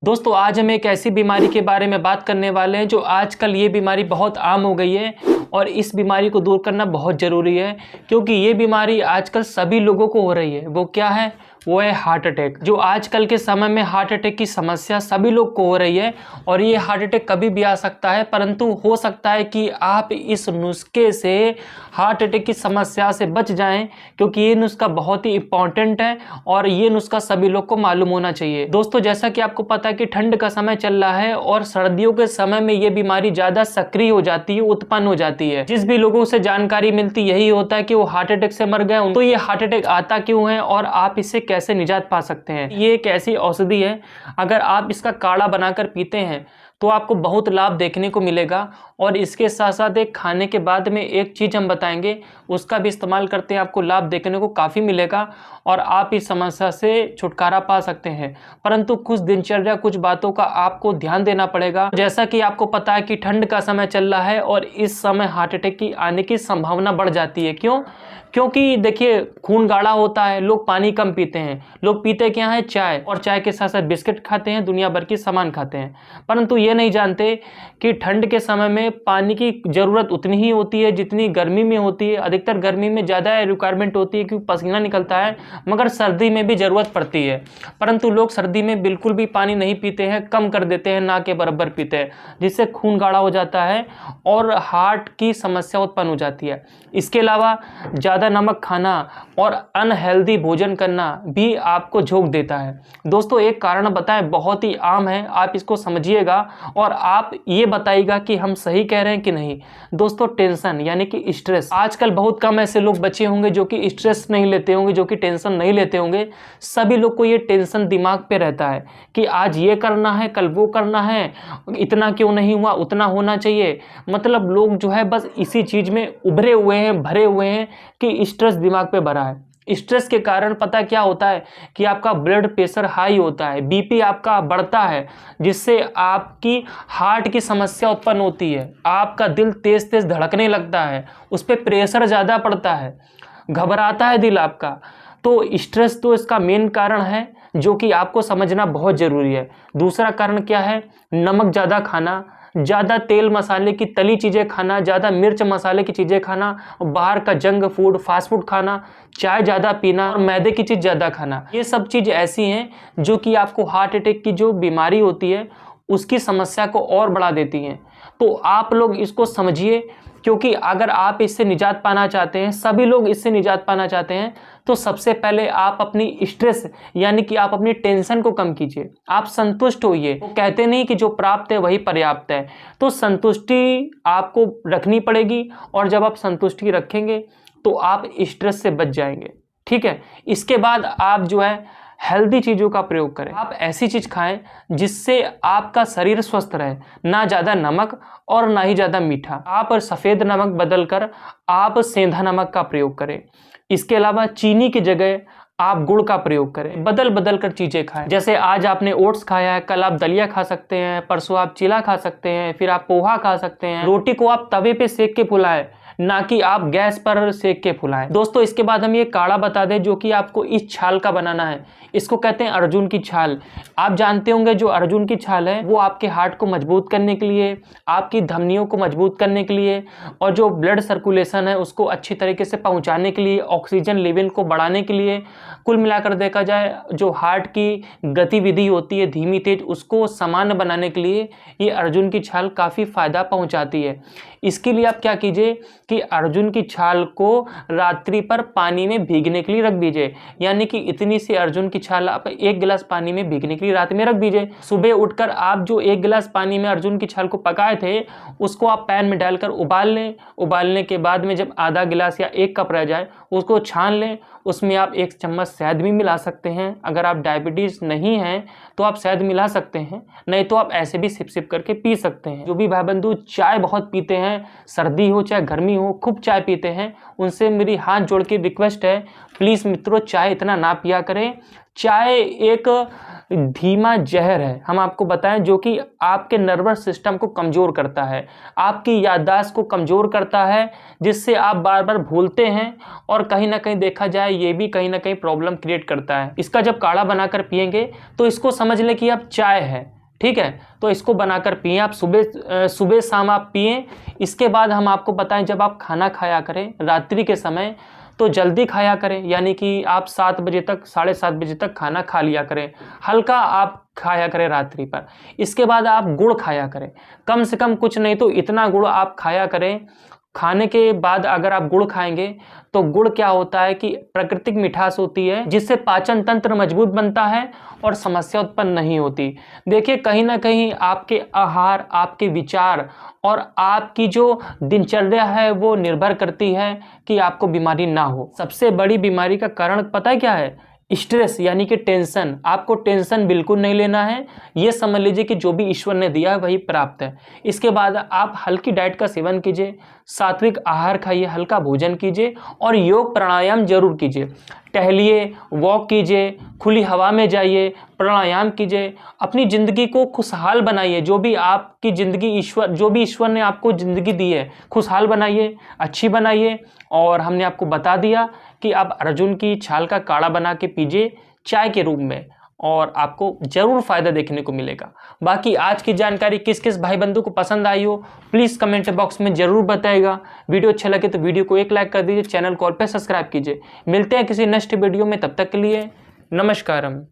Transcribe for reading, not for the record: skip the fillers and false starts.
दोस्तों आज हम एक ऐसी बीमारी के बारे में बात करने वाले हैं जो आजकल ये बीमारी बहुत आम हो गई है और इस बीमारी को दूर करना बहुत ज़रूरी है क्योंकि ये बीमारी आजकल सभी लोगों को हो रही है। वो क्या है? वो है हार्ट अटैक। जो आजकल के समय में हार्ट अटैक की समस्या सभी लोग को हो रही है और ये हार्ट अटैक कभी भी आ सकता है, परंतु हो सकता है कि आप इस नुस्खे से हार्ट अटैक की समस्या से बच जाएं क्योंकि ये नुस्खा बहुत ही इंपॉर्टेंट है और ये नुस्खा सभी लोग को मालूम होना चाहिए। दोस्तों जैसा कि आपको पता है कि ठंड का समय चल रहा है और सर्दियों के समय में ये बीमारी ज़्यादा सक्रिय हो जाती है, उत्पन्न हो जाती है। जिस भी लोगों से जानकारी मिलती यही होता है कि वो हार्ट अटैक से मर गए। तो ये हार्ट अटैक आता क्यों है और आप इससे कैसे निजात पा सकते हैं? ये एक ऐसी औषधि है, अगर आप इसका काढ़ा बनाकर पीते हैं तो आपको बहुत लाभ देखने को मिलेगा। और इसके साथ साथ एक खाने के बाद में एक चीज़ हम बताएंगे, उसका भी इस्तेमाल करते हैं, आपको लाभ देखने को काफ़ी मिलेगा और आप इस समस्या से छुटकारा पा सकते हैं। परंतु कुछ दिनचर्या, कुछ बातों का आपको ध्यान देना पड़ेगा। जैसा कि आपको पता है कि ठंड का समय चल रहा है और इस समय हार्ट अटैक की आने की संभावना बढ़ जाती है। क्यों? क्योंकि देखिए खून गाढ़ा होता है, लोग पानी कम पीते हैं, लोग पीते क्या है? चाय, और चाय के साथ साथ बिस्किट खाते हैं, दुनिया भर की सामान खाते हैं, परंतु ये नहीं जानते कि ठंड के समय में पानी की ज़रूरत उतनी ही होती है जितनी गर्मी में होती है। अधिकतर गर्मी में ज़्यादा रिक्वायरमेंट होती है क्योंकि पसीना निकलता है, मगर सर्दी में भी ज़रूरत पड़ती है। परंतु लोग सर्दी में बिल्कुल भी पानी नहीं पीते हैं, कम कर देते हैं, ना के बराबर पीते हैं, जिससे खून गाढ़ा हो जाता है और हार्ट की समस्या उत्पन्न हो जाती है। इसके अलावा ज़्यादा नमक खाना और अनहेल्दी भोजन करना भी आपको झोंक देता है। दोस्तों एक कारण बताएं, बहुत ही आम है, आप इसको समझिएगा और आप ये बताइएगा कि हम सही कह रहे हैं कि नहीं। दोस्तों टेंशन यानी कि स्ट्रेस, आजकल बहुत कम ऐसे लोग बचे होंगे जो कि स्ट्रेस नहीं लेते होंगे, जो कि टेंशन नहीं लेते होंगे। सभी लोग को ये टेंशन दिमाग पे रहता है कि आज ये करना है, कल वो करना है, इतना क्यों नहीं हुआ, उतना होना चाहिए। मतलब लोग जो है बस इसी चीज़ में उभरे हुए हैं, भरे हुए हैं कि स्ट्रेस दिमाग पे भरा है। स्ट्रेस के कारण पता क्या होता है कि आपका ब्लड प्रेशर हाई होता है, बीपी आपका बढ़ता है, जिससे आपकी हार्ट की समस्या उत्पन्न होती है। आपका दिल तेज तेज धड़कने लगता है, उस पर प्रेशर ज़्यादा पड़ता है, घबराता है दिल आपका। तो स्ट्रेस तो इसका मेन कारण है जो कि आपको समझना बहुत ज़रूरी है। दूसरा कारण क्या है? नमक ज़्यादा खाना, ज़्यादा तेल मसाले की तली चीज़ें खाना, ज़्यादा मिर्च मसाले की चीज़ें खाना, बाहर का जंक फूड, फास्ट फूड खाना, चाय ज़्यादा पीना और मैदे की चीज़ ज़्यादा खाना। ये सब चीज़ ऐसी हैं जो कि आपको हार्ट अटैक की जो बीमारी होती है उसकी समस्या को और बढ़ा देती हैं। तो आप लोग इसको समझिए, क्योंकि अगर आप इससे निजात पाना चाहते हैं, सभी लोग इससे निजात पाना चाहते हैं, तो सबसे पहले आप अपनी स्ट्रेस यानी कि आप अपनी टेंशन को कम कीजिए, आप संतुष्ट होइए। वो कहते नहीं कि जो प्राप्त है वही पर्याप्त है, तो संतुष्टि आपको रखनी पड़ेगी और जब आप संतुष्टि रखेंगे तो आप स्ट्रेस से बच जाएंगे। ठीक है? इसके बाद आप जो है हेल्दी चीज़ों का प्रयोग करें। आप ऐसी चीज़ खाएं जिससे आपका शरीर स्वस्थ रहे, ना ज़्यादा नमक और ना ही ज़्यादा मीठा। आप सफ़ेद नमक बदलकर आप सेंधा नमक का प्रयोग करें। इसके अलावा चीनी की जगह आप गुड़ का प्रयोग करें। बदल बदल कर चीज़ें खाएं। जैसे आज आपने ओट्स खाया है, कल आप दलिया खा सकते हैं, परसों आप चिला खा सकते हैं, फिर आप पोहा खा सकते हैं। रोटी को आप तवे पे सेक के फुलाएं, ना कि आप गैस पर सेक के फुलाएं। दोस्तों इसके बाद हम ये काढ़ा बता दें जो कि आपको इस छाल का बनाना है। इसको कहते हैं अर्जुन की छाल। आप जानते होंगे जो अर्जुन की छाल है वो आपके हार्ट को मजबूत करने के लिए, आपकी धमनियों को मजबूत करने के लिए और जो ब्लड सर्कुलेशन है उसको अच्छी तरीके से पहुंचाने के लिए, ऑक्सीजन लेवल को बढ़ाने के लिए, कुल मिलाकर देखा जाए जो हार्ट की गतिविधि होती है धीमी तेज, उसको सामान्य बनाने के लिए ये अर्जुन की छाल काफ़ी फ़ायदा पहुंचाती है। इसके लिए आप क्या कीजिए कि अर्जुन की छाल को रात्रि पर पानी में भीगने के लिए रख दीजिए, यानी कि इतनी सी अर्जुन की छाल आप 1 गिलास पानी में भीगने के लिए रात में रख दीजिए। सुबह उठकर आप जो 1 गिलास पानी में अर्जुन की छाल को पकाए थे उसको आप पैन में डालकर उबाल लें। उबालने के बाद में जब आधा गिलास या 1 कप रह जाए उसको छान लें। उसमें आप 1 चम्मच शहद भी मिला सकते हैं। अगर आप डायबिटीज़ नहीं हैं तो आप शहद मिला सकते हैं, नहीं तो आप ऐसे भी सिप सिप करके पी सकते हैं। जो भी भाई बंधु चाय बहुत पीते हैं, सर्दी हो चाहे गर्मी हो, खूब चाय पीते हैं, उनसे मेरी हाथ जोड़ के रिक्वेस्ट है, प्लीज़ मित्रों चाय इतना ना पिया करें। चाय एक धीमा जहर है, हम आपको बताएं, जो कि आपके नर्वस सिस्टम को कमज़ोर करता है, आपकी याददाश्त को कमज़ोर करता है, जिससे आप बार बार भूलते हैं और कहीं ना कहीं देखा जाए ये भी कहीं ना कहीं प्रॉब्लम क्रिएट करता है। इसका जब काढ़ा बनाकर पिएंगे तो इसको समझ लें कि अब चाय है, ठीक है। तो इसको बनाकर पिएं आप, सुबह शाम आप पिएं। इसके बाद हम आपको बताएं, जब आप खाना खाया करें रात्रि के समय तो जल्दी खाया करें, यानी कि आप 7 बजे तक 7:30 बजे तक खाना खा लिया करें, हल्का आप खाया करें रात्रि पर। इसके बाद आप गुड़ खाया करें, कम से कम कुछ नहीं तो इतना गुड़ आप खाया करें। खाने के बाद अगर आप गुड़ खाएंगे तो गुड़ क्या होता है कि प्राकृतिक मिठास होती है, जिससे पाचन तंत्र मजबूत बनता है और समस्या उत्पन्न नहीं होती। देखिए कहीं ना कहीं आपके आहार, आपके विचार और आपकी जो दिनचर्या है वो निर्भर करती है कि आपको बीमारी ना हो। सबसे बड़ी बीमारी का कारण पता है क्या है? स्ट्रेस, यानी कि टेंशन। आपको टेंशन बिल्कुल नहीं लेना है, ये समझ लीजिए कि जो भी ईश्वर ने दिया है वही प्राप्त है। इसके बाद आप हल्की डाइट का सेवन कीजिए, सात्विक आहार खाइए, हल्का भोजन कीजिए और योग प्राणायाम जरूर कीजिए। टहलिए, वॉक कीजिए, खुली हवा में जाइए, प्राणायाम कीजिए, अपनी ज़िंदगी को खुशहाल बनाइए। जो भी आपकी ज़िंदगी जो भी ईश्वर ने आपको ज़िंदगी दी है, खुशहाल बनाइए, अच्छी बनाइए। और हमने आपको बता दिया कि आप अर्जुन की छाल का काढ़ा बना के पीजिए चाय के रूप में, और आपको ज़रूर फ़ायदा देखने को मिलेगा। बाकी आज की जानकारी किस किस भाई बंधु को पसंद आई हो प्लीज़ कमेंट बॉक्स में ज़रूर बताइएगा। वीडियो अच्छा लगे तो वीडियो को एक लाइक कर दीजिए, चैनल को और पे सब्सक्राइब कीजिए। मिलते हैं किसी नेक्स्ट वीडियो में, तब तक के लिए नमस्कारम।